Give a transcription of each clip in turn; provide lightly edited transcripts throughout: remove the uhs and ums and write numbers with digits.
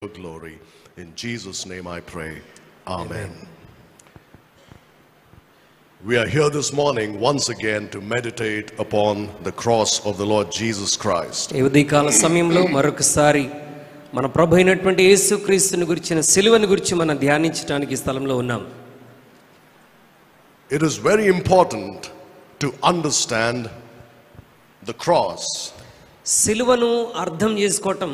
glory. In Jesus' name I pray. Amen. We are here this morning once again to meditate upon the cross of the Lord Jesus Christ. ఈ ఉదయకాల సమయంలో మరొకసారి మన ప్రభు అయినటువంటి యేసుక్రీస్తుని గురించిన సిలువను గురించి మనం ధ్యానించడానికి ఈ స్థలంలో ఉన్నాం. It is very important to understand the cross. సిలువను అర్థం చేసుకోవటం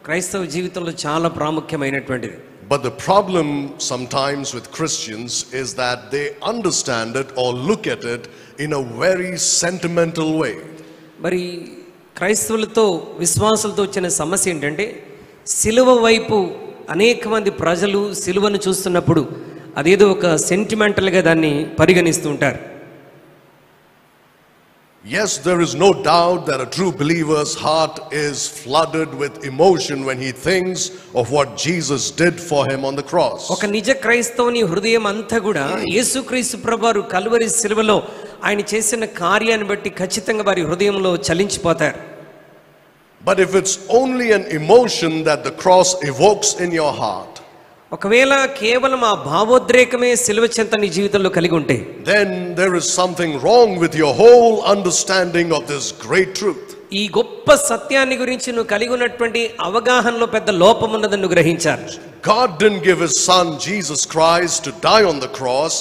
క్రైస్తవ జీవితంలో చాలా ప్రాముఖ్యమైనటువంటిది. But the problem sometimes with Christians is that they understand it or look at it in a very sentimental way. మరి క్రైస్తవులతో విశ్వాసులతో వచ్చిన సమస్య ఏంటంటే సిలువ వైపు అనేక మంది ప్రజలు సిలువను చూస్తున్నప్పుడు అదేదో ఒక సెంటిమెంటల్గా దాన్ని పరిగణిస్తూ ఉంటారు. Yes, there is no doubt that a true believer's heart is flooded with emotion when he thinks of what Jesus did for him on the cross. ఒక నిజ క్రైస్తవుని హృదయం అంతా కూడా యేసుక్రీస్తు ప్రభువు కల్వరి సిలువలో ఆయన చేసిన కార్యాన్ని బట్టి ఖచ్చితంగా వారి హృదయంలో చలించిపోతారు. But if it's only an emotion that the cross evokes in your heart, ఒకవేళ కేవలం ఆ భావోద్రేకమే సిలువ చెంత నీ జీవితంలో కలిగి ఉంటే then there is something wrong with your whole understanding of this great truth. ఈ గొప్ప సత్యాన్ని గురించి నువ్వు కలిగి ఉన్నటువంటి అవగాహనలో పెద్ద లోపం ఉన్నదని నువ్వు గ్రహించాలి. God didn't give his son Jesus Christ to die on the cross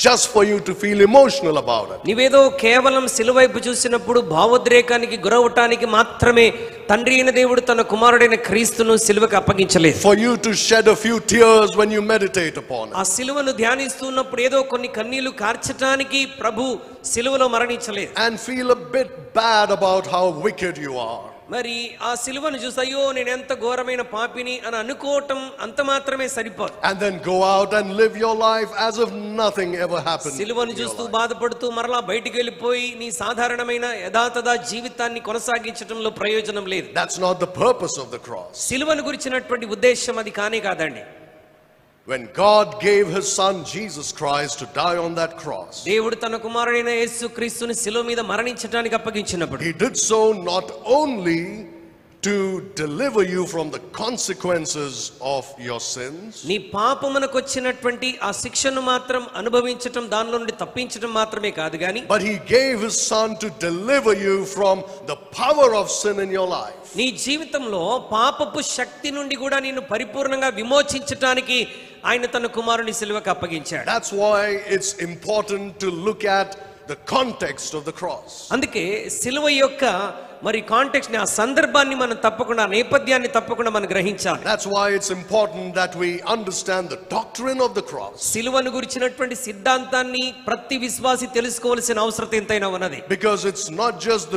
just for you to feel emotional about it. నీవేదో కేవలం సిలువ వైపు చూసినప్పుడు భావోద్రేకానికి గురవటానికి మాత్రమే తండ్రి అయిన దేవుడు తన కుమారుడైన క్రీస్తును సిలువకు అప్పగించలేదు. For you to shed a few tears when you meditate upon it. ఆ సిలువను ధ్యానిస్తున్నప్పుడు ఏదో కొన్ని కన్నీళ్లు కార్చటానికి ప్రభు సిలువలో మరణించలేదు. And feel a bit bad about how wicked you are. మరి ఆ సిలువను చూసి అయ్యో నేను ఎంత ఘోరమైన పాపిని అని అనుకోవటం అంత మాత్రమే సరిపోదు. And then go out and live your life as if nothing ever happened. సిలువను చూస్తూ బాధపడుతూ మరలా బయటికి వెళ్ళిపోయి నీ సాధారణమైన యథాతథ జీవితాన్ని కొనసాగించడంలో ప్రయోజనం లేదు. That's not the purpose of the cross. సిలువను గురించినటువంటి ఉద్దేశం అది కానే కాదండి. When God gave his son Jesus Christ to die on that cross, దేవుడు తన కుమారుడైన యేసుక్రీస్తుని సిలువ మీద మరణించడానికి అప్పగించినప్పుడు he did so not only to deliver you from the consequences of your sins, నీ పాపమునకు వచ్చినటువంటి ఆ శిక్షను మాత్రం అనుభవించటం దానిలో నుండి తప్పించడం మాత్రమే కాదు గాని but he gave his son to deliver you from the power of sin in your life. నీ జీవితంలో పాపపు శక్తి నుండి కూడా నిన్ను పరిపూర్ణంగా విమోచించటానికి ఆయన తన కుమారుని సిలువకు అప్పగించాడు. That's why it's important to look at the context of the cross. అందుకే సిలువ యొక్క మరి కాంటెక్స్ట్ ని ఆ సందర్భాన్ని మనం తప్పకుండా నేపథ్యాన్ని తప్పకుండా మనం గ్రహించాలి. That's why it's important that we understand the doctrine of the cross. సిలువను గురించినటువంటి సిద్ధాంతాన్ని ప్రతి విశ్వాసి తెలుసుకోవాల్సిన అవసరం ఎంతైనా ఉన్నది. Because it's not just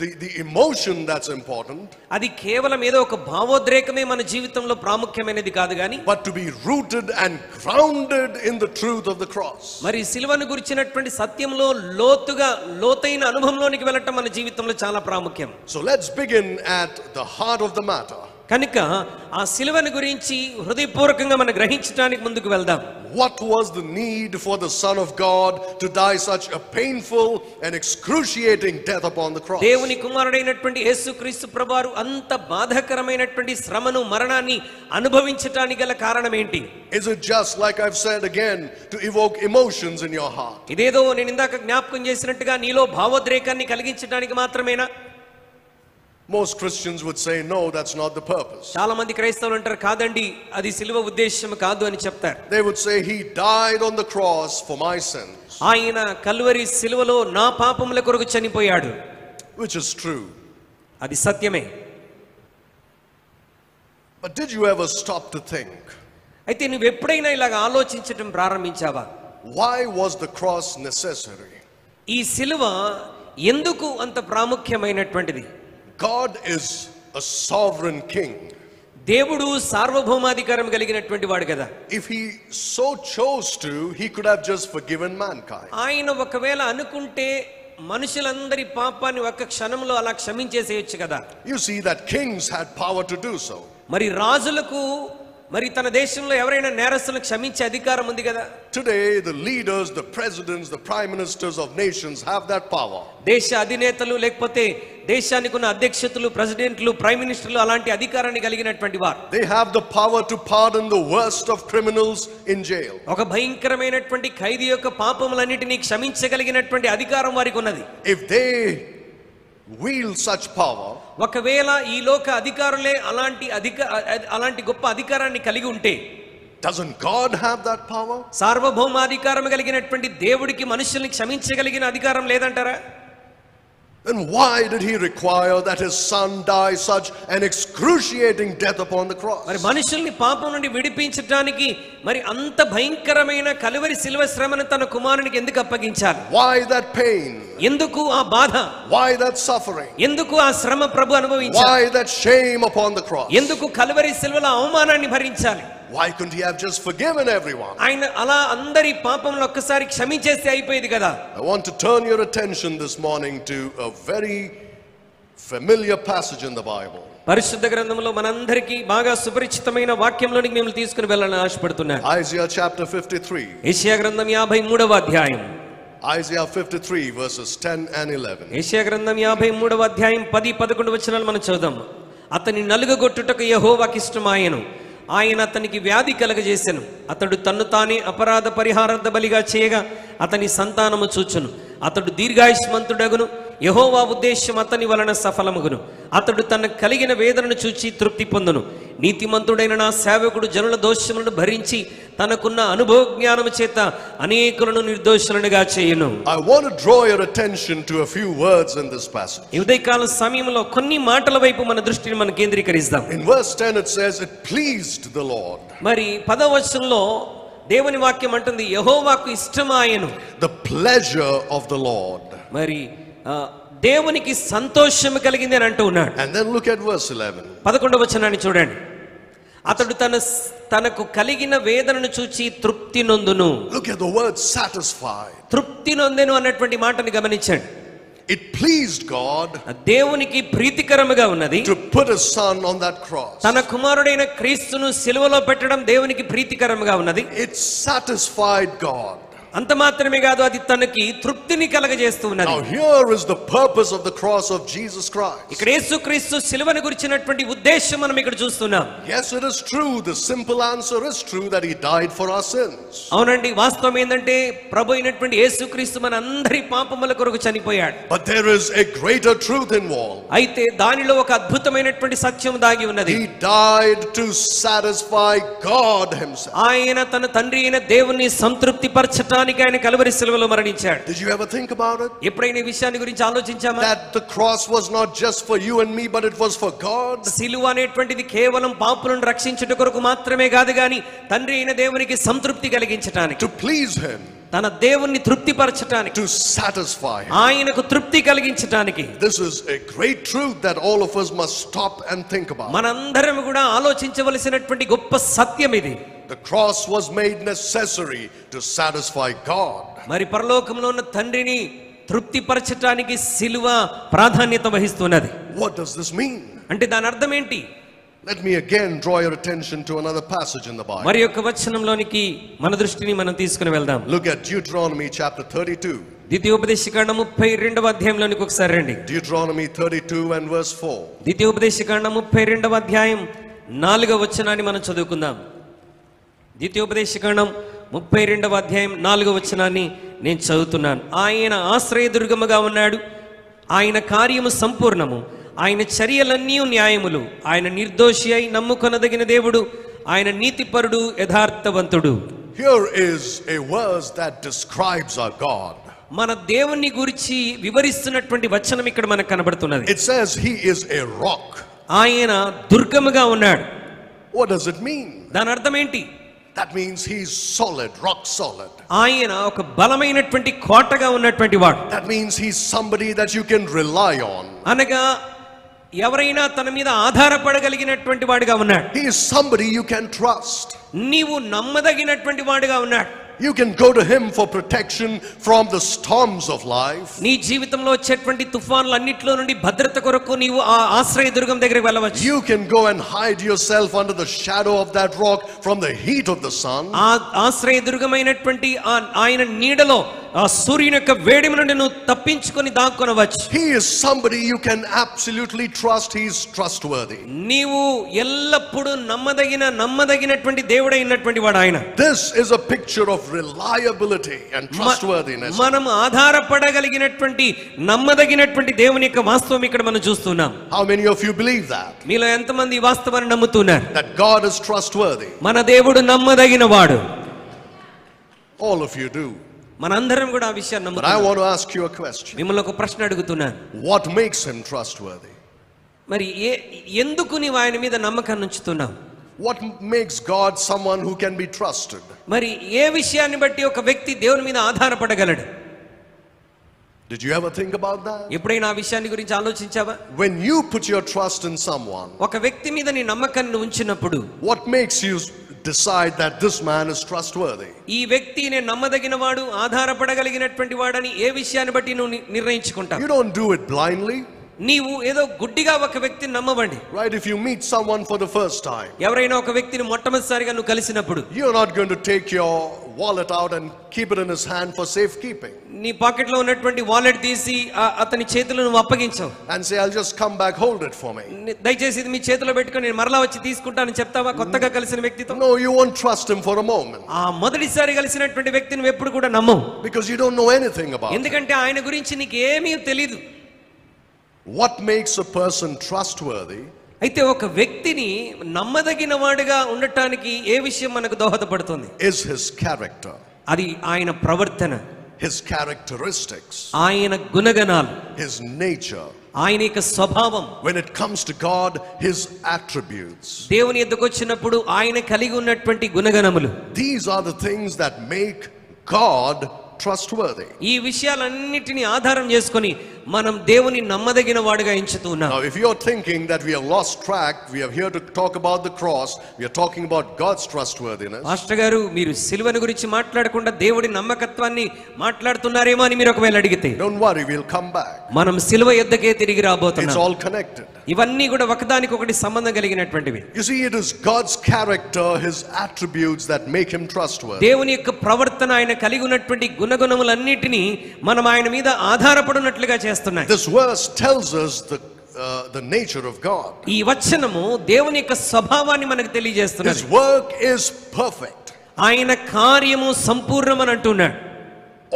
the emotion that's important, అది కేవలం ఏదో ఒక భావోద్రేకమే మన జీవితంలో ప్రాముఖ్యమైనది కాదు గాని but to be rooted and grounded in the truth of the cross. మరి సిలువను గురించినటువంటి సత్యంలో లోతైన అనుభవంలోనికి వెళ్ళటం మన జీవితంలో చాలా ప్రాముఖ్యం. So let's begin at the heart of the matter. కనుక ఆ సిలువను గురించి హృదయపూర్వకంగా మనం గ్రహించడానికి ముందుకు వెళ్దాం. What was the need for the Son of God to die such a painful and excruciating death upon the cross? దేవుని కుమారుడైనటువంటి యేసుక్రీస్తు ప్రభువారు అంత బాధాకరమైనటువంటి శ్రమను మరణాన్ని అనుభవించటానికి గల కారణం ఏంటి? Is it just like I've said again to evoke emotions in your heart? ఇదేదో నేను ఇందాక జ్ఞాపకం చేసినట్టుగా నీలో భావోద్రేకాన్ని కలిగించడానికి మాత్రమేనా? Most Christians would say no, that's not the purpose. చాలా మంది క్రైస్తవులు అంటారు కాదండి అది సిలువ ఉద్దేశం కాదు అని చెప్తారు. They would say he died on the cross for my sins. ఆయన కల్వరి సిలువలో నా పాపముల కొరకు చనిపోయాడు. Which is true. అది సత్యమే. But did you ever stop to think? అయితే నువ్వు ఎప్పుడైనా ఇలాగ ఆలోచించడం ప్రారంభించావా? Why was the cross necessary? ఈ సిలువ ఎందుకు అంత ప్రాముఖ్యమైనటువంటిది? God is a sovereign king. దేవుడు సార్వభౌమాధికారం కలిగినటువంటి వాడు కదా. If he so chose to, he could have just forgiven mankind. ఆయన ఒకవేళ అనుకుంటే మనుషులందరి పాపాన్ని ఒక్క క్షణంలో అలా క్షమించేసేయొచ్చు కదా. You see that kings had power to do so. మరి రాజులకు మరి తన దేశంలో ఎవరైనా నేరస్తులను క్షమించే అధికారం ఉంది కదా. Today the leaders, the presidents, the prime ministers of nations have that power. దేశ అధినేతలు లేకపోతే దేశానికి ఉన్న అధ్యక్షులు, ప్రెసిడెంట్లు, ప్రైమ్ మినిస్టర్లు అలాంటి అధికారాన్ని కలిగినటువంటి వారు. They have the power to pardon the worst of criminals in jail. ఒక భయంకరమైనటువంటి ఖైదీ యొక్క పాపములన్నిటిని క్షమించగలిగినటువంటి అధికారం వారికి ఉన్నది. If they wield such power, ఒకవేళ ఈ లోక అధికారులే అలాంటి గొప్ప అధికారాన్ని కలిగి ఉంటే, doesn't God have that power? సార్వభౌమాధికారం కలిగినటువంటి దేవుడికి మనుషుల్ని క్షమించగలిగిన అధికారం లేదంటారా? Then why did he require that his son die such an excruciating death upon the cross? మరి మనుషుల్ని పాపం నుండి విడిపించడానికి మరి అంత భయంకరమైన కలువరి శిలువ శ్రమను తన కుమారునికి ఎందుకు అప్పగించాలి? Why that pain? ఎందుకు ఆ బాధ? Why that suffering? ఎందుకు ఆ శ్రమ ప్రభు అనుభవించాలి? Why that shame upon the cross? ఎందుకు కలువరి శిలువలో అవమానాన్ని భరించాలి? Why couldn't he have just forgiven everyone? ఆయన అలా అందరి పాపములను ఒక్కసారి క్షమించేస్తే అయిపోయేది కదా. I want to turn your attention this morning to a very familiar passage in the Bible. పరిశుద్ధ గ్రంథంలో మనందరికీ బాగా సుపరిచితమైన వాక్యంలోనికి మిమ్మల్ని తీసుకుని వెళ్ళాలని ఆశపడుతున్నాను. Isaiah chapter 53. యెషయా గ్రంథం 53వ అధ్యాయం. Isaiah 53 verses 10 and 11. యెషయా గ్రంథం 53వ అధ్యాయం 10-11 వచనాలు మనం చదువుదాం. అతని నలుగగొట్టుటకు యెహోవాకి ఇష్టమాయెను, ఆయన అతనికి వ్యాధి కలగజేసెను. అతడు తన్ను తానే అపరాధ పరిహారార్థ బలిగా చేయగా అతని సంతానము చూచును. అతడు దీర్ఘాయుష్మంతుడగును, యెహోవా ఉద్దేశం అతని వలన సఫలమగును. అతడు తన కలిగిన వేదనను చూచి తృప్తి పొందును. నీతిమంతుడైన నా సేవకుడు జనుల దోషములను భరించి తనకున్న అనుభవ జ్ఞానము చేత అనేకులను నిర్దోషులనుగా చేయును. I want to draw your attention to a few words in this passage. ఈ ఉదయకాల సమయంలో కొన్ని మాటల వైపు మన దృష్టిని మనం కేంద్రీకరిస్తాం. In verse 10 it says it pleased the Lord. మరి 10వ వచనంలో దేవుని వాక్యం అంటుంది యెహోవాకు ఇష్టమాయెను. The pleasure of the Lord. మరి దేవునికి సంతోషం కలిగింది అని అంటూ ఉన్నాడు. And then look at verse 11. 11వ వచనాన్ని చూడండి. అతడు తనకు కలిగిన వేదనను చూచి తృప్తి నొందును. Look at the word satisfied. తృప్తి నొందెను అన్నటువంటి మాటని గమనించండి. It pleased God దేవునికి ప్రీతికరముగా ఉన్నది to put his son on that cross. తన కుమారుడైన క్రీస్తును సిలువలో పెట్టడం దేవునికి ప్రీతికరముగా ఉన్నది. It satisfied God. అంత మాత్రమే కాదు, అది తనకి తృప్తిని కలగజేస్తూ ఉన్నది. Now here is the purpose of the cross of Jesus Christ. ఇక్కడ యేసుక్రీస్తు సిలువను గురించినటువంటి ఉద్దేశం మనం ఇక్కడ చూస్తున్నాం. Yes, it is true. The simple answer is true that he died for our sins. అవునండి, వాస్తవం ఏంటంటే ప్రభు అయినటువంటి యేసుక్రీస్తు మన అందరి పాపముల కొరకు చనిపోయాడు. But there is a greater truth involved. అయితే దానిలో ఒక అద్భుతమైనటువంటి సత్యం దాగి ఉన్నది. He died to satisfy God himself. ఆయన తన తండ్రి అయిన దేవుని సంతృప్తి పరచటానికి ఆయన కలువరి సిలువలో మరణించాడు. Did you ever think about it? ఎప్పుడైనా ఈ విషయాన్ని గురించి ఆలోచించామా? That the cross was not just for you and me, but it was for God. సిలువ అనేటువంటిది కేవలం పాపులను రక్షించుట కొరకు మాత్రమే కాదు గాని తండ్రి అయిన దేవునికి సంతృప్తి కలిగించటానికి, To please him. తన దేవుణ్ణి తృప్తిపరచటానికి, To satisfy him. ఆయనకు తృప్తి కలిగించటానికి. This is a great truth that all of us must stop and think about. మనందరం కూడా ఆలోచించవలసినటువంటి గొప్ప సత్యం ఇది. The cross was made necessary to satisfy God. మరి పరలోకంలో ఉన్న తండ్రిని తృప్తిపరచటానికి సిలువ ప్రాధాన్యత వహిస్తున్నది. What does this mean? అంటే దాని అర్థం ఏంటి? Let me again draw your attention to another passage in the Bible. మరి యొక్క వచనంలోనికి మన దృష్టిని మనం తీసుకుని వెళ్దాం. Look at Deuteronomy chapter 32. ద్వితీయోపదేశకాండం 32వ అధ్యాయంలోనికి ఒకసారి రండి. Deuteronomy 32 and verse 4. ద్వితీయోపదేశకాండం 32వ అధ్యాయం 4వ వచనాన్ని మనం చదువుకుందాం. ద్వితీయోపదేశకాండం 32వ అధ్యాయం 4వ వచనాన్ని నేను చదువుతున్నాను. ఆయన ఆశ్రయదుర్గముగా ఉన్నాడు, ఆయన కార్యము సంపూర్ణము, ఆయన చర్యలన్నీ న్యాయములు, ఆయన నిర్దోషి అయి నమ్ముకొనదగిన దేవుడు, ఆయన నీతిపరుడు, యథార్థవంతుడు. Here is a verse that describes our God. మన దేవుని గురించి వివరిస్తున్నటువంటి వచనం ఇక్కడ మనకు కనబడుతున్నది. It says he is a rock. ఆయన దుర్గముగా ఉన్నాడు. What does it mean? దాని అర్థం ఏంటి? That means he's solid, rock solid. ఆయన ఒక బలమైనటువంటి కోటగా ఉన్నటువంటి వాడు. That means he's somebody that you can rely on. అనగా ఎవరైనా తన మీద ఆధారపడగలిగినటువంటి వాడుగా ఉన్నాడు. He is somebody you can trust. నీవు నమ్మదగినటువంటి వాడుగా ఉన్నాడు. You can go to him for protection from the storms of life. నీ జీవితంలో వచ్చేటువంటి తుఫానులన్నిటిలో నుండి భద్రత కొరకు నీవు ఆ ఆశ్రయ దుర్గం దగ్గరికి వెళ్ళవచ్చు. You can go and hide yourself under the shadow of that rock from the heat of the sun. ఆ ఆశ్రయ దుర్గమైనటువంటి ఆయన నీడలో ఆ సూర్యుని యొక్క వేడిమి నుండి నువ్వు తప్పించుకొని దాక్కొనవచ్చు. He is somebody you can absolutely trust. He is trustworthy. నీవు ఎల్లప్పుడూ నమ్మదగినటువంటి దేవుడైనటువంటి వాడు ఆయన. This is a picture of reliability and trustworthiness. మనం ఆధారపడగలిగినటువంటి నమ్మదగినటువంటి దేవుని యొక్క వాస్తవం ఇక్కడ మనం చూస్తున్నాం. How many of you believe that? మీలో ఎంతమంది ఈ వాస్తవాన్ని నమ్ముతున్నారు? That God is trustworthy. మన దేవుడు నమ్మదగిన వాడు. All of you do. మనందరం కూడా ఆ విషయాన్ని But I want to ask you a question. మిమ్మల్ని ఒక ప్రశ్న అడుగుతున్నాను. What makes him trustworthy? మరి ఎందుకు నీవు ఆయన మీద నమ్మకాన్ని ఉంచుతున్నావు? What makes God someone who can be trusted? మరి ఏ విషయాన్ని బట్టి ఒక వ్యక్తి దేవుని మీద ఆధారపడగలడు? Did you ever think about that? ఎప్పుడైనా ఆ విషయాన్ని గురించి ఆలోచించావా? When you put your trust in someone, ఒక వ్యక్తి మీద నీ నమ్మకాన్ని ఉంచినప్పుడు what makes you decide that this man is trustworthy? ఈ వ్యక్తి నేను నమ్మదగిన వాడు, ఆధారపడగలిగినటువంటి వాడని ఏ విషయాన్ని బట్టి నువ్వు నిర్ణయించుకుంటావు? You don't do it blindly. నీవు ఏదో గుడ్డిగా ఒక వ్యక్తిని నమ్మబండి. Right? If you meet someone for the first time, ఎవరైనా ఒక వ్యక్తిని మొట్టమొదటిసారిగా నువ్వు కలిసినప్పుడు you're not going to take your wallet out and keep it in his hand for safekeeping. నీ పాకెట్ లో ఉన్నటువంటి వాలెట్ తీసి అతని చేతిలో నువ్వు అప్పగించావు And say, I'll just come back, hold it for me. దయచేసి ఇది మీ చేతిలో పెట్టుకొని నేను మరలా వచ్చి తీసుకుంటానని చెప్తావా కొత్తగా కలిసిన వ్యక్తితో? No, you won't trust him for a moment. ఆ మొదటిసారి కలిసినటువంటి వ్యక్తిని నువ్వు ఎప్పుడు కూడా నమ్మవు. Because you don't know anything about him. ఎందుకంటే ఆయన గురించి నీకు ఏమీ తెలియదు. What makes a person trustworthy? అయితే ఒక వ్యక్తిని నమ్మదగిన వాడిగా ఉండటానికి ఏ విషయం మనకు దోహదపడుతుంది? Is his character. అది ఆయన ప్రవర్తన, His characteristics. ఆయన గుణగణాలు, His nature. ఆయన యొక్క స్వభావం. When it comes to God, his attributes. దేవుని యొద్దకు వచ్చినప్పుడు ఆయన కలిగి ఉన్నటువంటి గుణగణములు. These are the things that make God trustworthy. ఈ విషయాలన్నిటిని ఆధారం చేసుకొని మనం దేవుని నమ్మదగిన వాడుగా ఎంచుతూ ఉన్నాం. Now if you're thinking that we have lost track, we are here to talk about the cross, we are talking about God's trustworthiness. Master గారు మీరు సిలువను గురించి మాట్లాడకుండా దేవుడి నమ్మకత్వాన్ని మాట్లాడుతున్నారేమో అని మీరు ఒకవేళ అడిగితే, don't worry, we'll come back. మనం సిలువ యొద్దకే తిరిగి It's రాబోతున్నాం. all connected. ఇవన్నీ కూడా ఒకదానికొకటి సంబంధం కలిగినటువంటివి. You see, it is God's character, his attributes that make him trustworthy. దేవుని యొక్క ప్రవర్తన, ఆయన కలిగి ఉన్నటువంటి గుణగుణములన్నిటినీ మనం ఆయన మీద ఆధారపడినట్లుగా చేస్తున్నాయి. This verse tells us the nature of God. ఈ వచనము దేవుని యొక్క స్వభావాన్ని మనకు తెలియజేస్తున్నది. His work is perfect. ఆయన కార్యము సంపూర్ణమని అంటున్నాడు.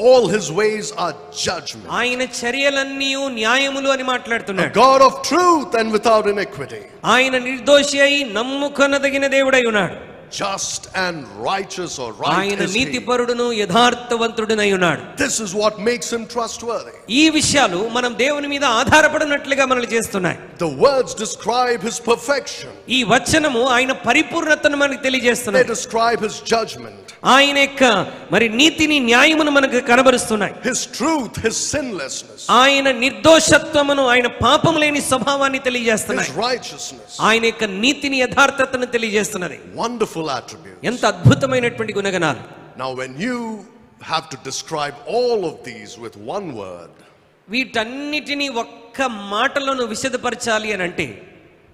All his ways are judgment. ఆయన చర్యలన్నీ న్యాయములు అని మాట్లాడుతున్నాడు. A God of truth and without iniquity. ఆయన నిర్దోషి అయి నమ్ముకొనదగిన దేవుడై ఉన్నాడు. Just and righteous or right ఆయన is he. నీతిపరుడును యథార్థవంతుడునై ఉన్నాడు. This is what makes him trustworthy. ఈ విషయాలు మనం దేవుని మీద ఆధారపడినట్లుగా మనల్ని చేస్తున్నాయి. The words describe his perfection. ఈ వచనము ఆయన పరిపూర్ణతను మనకు They తెలియజేస్తున్నాయి. describe his judgment. ఆయన యొక్క మరి నీతిని న్యాయమును మనకు కనబరుస్తున్నాయి. His truth, his sinlessness. ఆయన నిర్దోషత్వమును, ఆయన పాపం లేని స్వభావాన్ని తెలియజేస్తున్నాయి. His righteousness. ఆయన యొక్క నీతిని యథార్థతను తెలియజేస్తున్నది. Wonderful attributes. ఎంత అద్భుతమైనటువంటి గుణగణాలు. Now when you have to describe all of these with one word, వీటన్నిటిని ఒక్క మాటలో నువ్వు విశదపరచాలి అని అంటే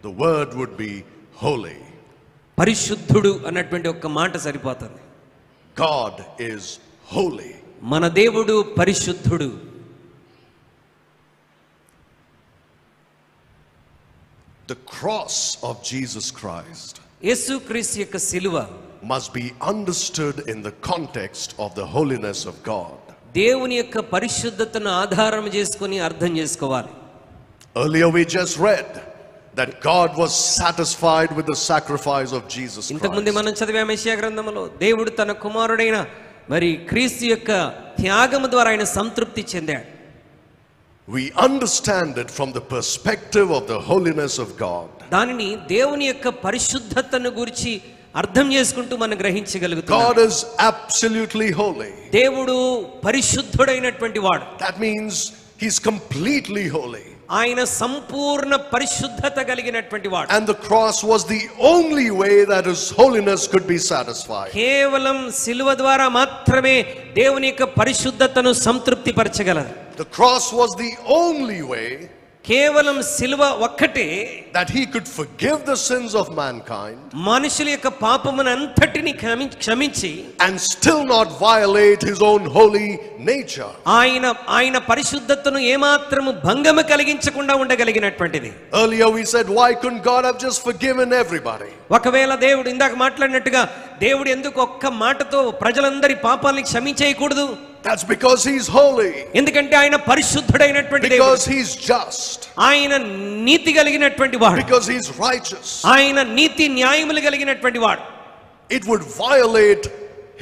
the word would be holy. పరిశుద్ధుడు అన్నటువంటి ఒక్క మాట సరిపోతుంది. God is holy. మన దేవుడు పరిశుద్ధుడు. The cross of Jesus Christ యేసుక్రీస్తు యొక్క సిలువ must be understood in the context of the holiness of God. దేవుని యొక్క పరిశుద్ధతను ఆధారం చేసుకొని అర్థం చేసుకోవాలి. Earlier we just read that God was satisfied with the sacrifice of Jesus ఇంతకుముందు Christ. మనం చదివాం యెషయా గ్రంథంలో దేవుడు తన కుమారుడైన మరి క్రీస్తు యొక్క త్యాగము ద్వారా ఆయన సంతృప్తి చెందాడు. We understand it from the perspective of the holiness of God. దానిని దేవుని యొక్క పరిశుద్ధతను గురించి అర్థం చేసుకుంటూ మనం గ్రహించగలుగుతాం. God is absolutely holy. దేవుడు పరిశుద్ధుడైనటువంటి వాడు. That means he's completely holy. ఆయన సంపూర్ణ పరిశుద్ధత కలిగినటువంటి వాడు. And the cross was the only way that his holiness could be satisfied. కేవలం సిలువ ద్వారా మాత్రమే దేవుని యొక్క పరిశుద్ధతను సంతృప్తి పరచగలదు. The cross was the only way కేవలం సిలువ ఒక్కటే that he could forgive the sins of mankind మనుషుల యొక్క పాపమునంతటిని క్షమించి and still not violate his own holy nature. ఆయన పరిశుద్ధతను ఏమాత్రము భంగము కలిగించకుండా ఉండగలిగినటువంటిది. Earlier we said, why couldn't God have just forgiven everybody? ఒకవేళ దేవుడు ఇందాక మాట్లాడినట్టుగా దేవుడు ఎందుకు ఒక్క మాటతో ప్రజలందరి పాపాలని క్షమించేయకూడదు? That's because he's holy. ఎందుకంటే ఆయన పరిశుద్ధుడైనటువంటి దేవుడు. Because he's just. ఆయన నీతి కలిగినటువంటి వాడు. Because he's righteous. ఆయన నీతి న్యాయములు కలిగినటువంటి వాడు. It would violate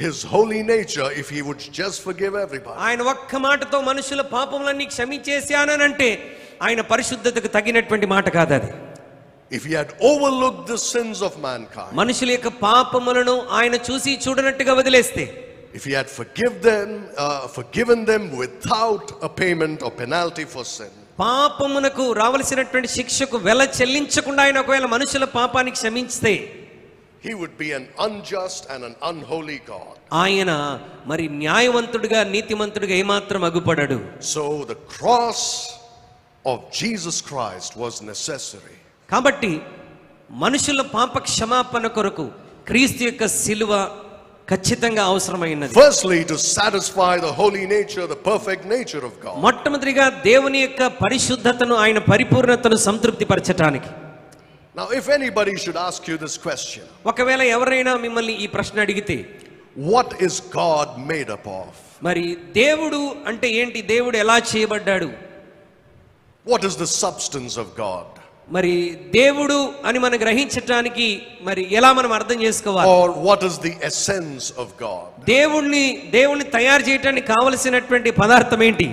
his holy nature if he would just forgive everybody. ఆయన ఒక్క మాటతో మనుషుల పాపములన్నీ క్షమించేశానంటే ఆయన పరిశుద్ధతకు తగినటువంటి మాట కాదు అది. If he had overlooked the sins of mankind, మనుషుల యొక్క పాపములను ఆయన చూసి చూడనట్టుగా వదిలేస్తే, if he had forgiven them without a payment or penalty for sin, పాపమునకు రావలసినటువంటి శిక్షకు వెల చెల్లించకుండా ఆయన ఒకవేళ మనుషుల పాపాన్ని క్షమించితే, he would be an unjust and an unholy God. ఆయన మరి న్యాయవంతుడిగా నీతిమంతుడిగా ఏమాత్రం అగుపడడు. So the cross of Jesus Christ was necessary. కాబట్టి మనుషుల పాప క్షమాపణ కొరకు క్రీస్తు యొక్క సిలువ ఖచ్చితంగా అవసరమైనది. Firstly, to satisfy the holy nature, the perfect nature of God. మొట్టమొదటిగా దేవుని యొక్క పరిశుద్ధతను, ఆయన పరిపూర్ణతను సంతృప్తి పరచటానికి. Now if anybody should ask you this question, ఒకవేళ ఎవరైనా మిమ్మల్ని ఈ ప్రశ్న అడిగితే, what is God made up of? మరి దేవుడు అంటే ఏంటి? దేవుడు ఎలా చేయబడ్డాడు? What is the substance of God? మరి దేవుడు అని మనం గ్రహించటానికి మరి ఎలా మనం అర్థం చేసుకోవాలి? Or what is the essence of God? దేవుణ్ణి తయారు చేయడానికి కావలసినటువంటి పదార్థం ఏంటి?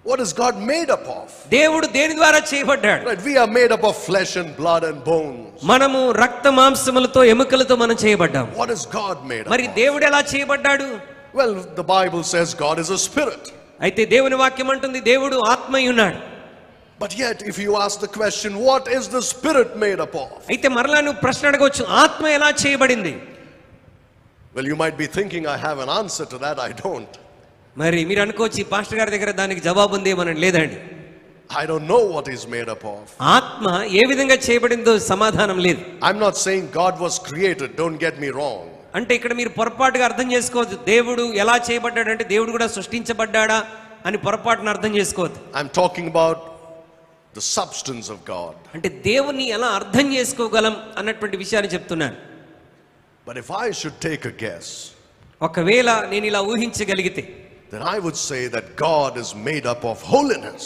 What is God made up of? దేవుడు దేని ద్వారా చేయబడ్డాడు? Right, we are made up of flesh and blood and bones. మనము రక్త మాంసములతో ఎముకలతో మనం చేయబడ్డాం. What is God made up మరి of? దేవుడు ఎలా చేయబడ్డాడు? Well, the Bible says God is a spirit. అయితే దేవుని వాక్యం అంటుంది దేవుడు ఆత్మయ్య ఉన్నాడు. But yet if you ask the question, what is the spirit made up of? అయితే మరలా నువ్వు ప్రశ్న అడగవచ్చు, ఆత్మ ఎలా చేయబడింది? Well, you might be thinking I have an answer to that. I don't. మరి మీరు అనుకోవచ్చు, పాస్టర్ గారి దగ్గర దానికి జవాబు ఉంది ఏమని. లేదండి, I don't know what is made up of. ఆత్మ ఏ విధంగా చేయబడిందో సమాధానం లేదు. I'm not saying God was created, don't get me wrong. అంటే ఇక్కడ మీరు పొరపాటుగా అర్థం చేసుకోవద్దు. దేవుడు ఎలా చేయబడ్డాడు అంటే దేవుడు కూడా సృష్టించబడ్డాడా అని పొరపాటున అర్థం చేసుకోవద్దు. I'm talking about the substance of God. అంటే దేవుని ఎలా అర్థం చేసుకోగలం అన్నటువంటి విషయాన్ని చెప్తున్నాను. But if I should take a guess, ఒకవేళ నేను ఇలా ఊహించగలిగితే, then I would say that God is made up of holiness.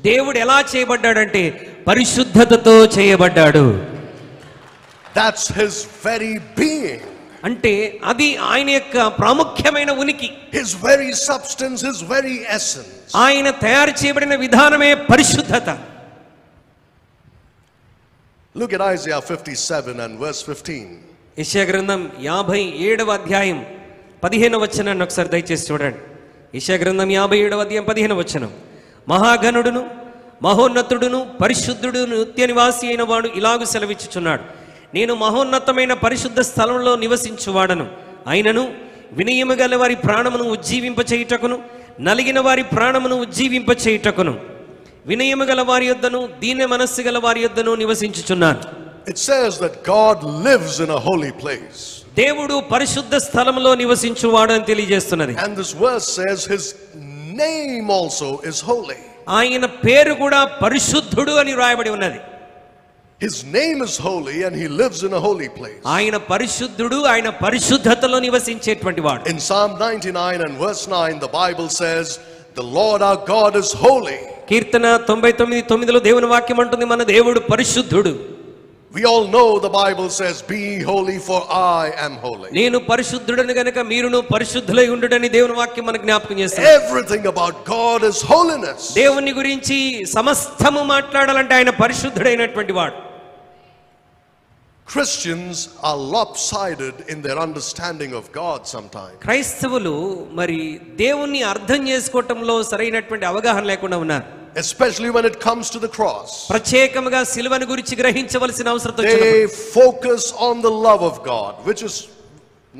దేవుడు ఎలా చేయబడ్డాడంటే పరిశుద్ధతతో చేయబడ్డాడు. That's his very being. అంటే అది ఆయన యొక్క ప్రాముఖ్యమైన ఉనికి. His very substance, his very essence. ఆయన తయారు చేయబడిన విధానమే పరిశుద్ధత. Look at Isaiah 57 and verse 15. యెషయా గ్రంథం 57వ అధ్యాయం 15వ వచనాన్ని ఒకసారి దయచేసి చూడండి. యెషయా గ్రంథం 57వ అధ్యాయం 15వ వచనం. మహాగణుడును మహోన్నతుడును పరిశుద్ధుడును నిత్య నివాసి అయిన వాడు ఇలాగు సెలవిచ్చుచున్నాడు, నేను మహోన్నతమైన పరిశుద్ధ స్థలంలో నివసించువాడను, అయినను వినయము గల వారి ప్రాణమును ఉజ్జీవింప చేయుటకును నలిగిన వారి ప్రాణమును ఉజ్జీవింప చేయుటకును వినయము గల వారి యొద్దను దీన మనస్సు గల వారి యొద్దను నివసించుచున్నాను. It says that God lives in a holy place. దేవుడు పరిశుద్ధ స్థలంలో నివసించువాడు అని తెలియజేస్తున్నది. And this verse says his name also is holy. ఆయన పేరు కూడా పరిశుద్ధుడు అని రాయబడి ఉన్నది. His name is holy and he lives in a holy place. ఆయన పరిశుద్ధుడు, ఆయన పరిశుద్ధతలో నివసించేటువంటి వాడు. In Psalm 99 and verse 9 the Bible says the Lord our God is holy. కీర్తన 99:9లో దేవుని వాక్యం అంటుంది, మన దేవుడు పరిశుద్ధుడు. We all know the Bible says be holy for I am holy. నేను పరిశుద్ధుడని గనుక మీరును పరిశుద్ధులై ఉండుడని దేవుని వాక్యం మనకు జ్ఞాపకం చేస్తుంది. Everything about God is holiness. దేవుని గురించి సమస్తము మాట్లాడాలంటే ఆయన పరిశుద్ధుడైనటువంటి వాడు. Christians are lopsided in their understanding of God sometimes. క్రైస్తవులు మరి దేవుణ్ణి అర్థం చేసుకోవటంలో సరైనటువంటి అవగాహన లేకుండా ఉన్నారు. especially when it comes to the cross, ప్రత్యేకంగా సిలువను గురించి గ్రహించవలసిన అవసరం వచ్చినప్పుడు they focus on the love of God, which is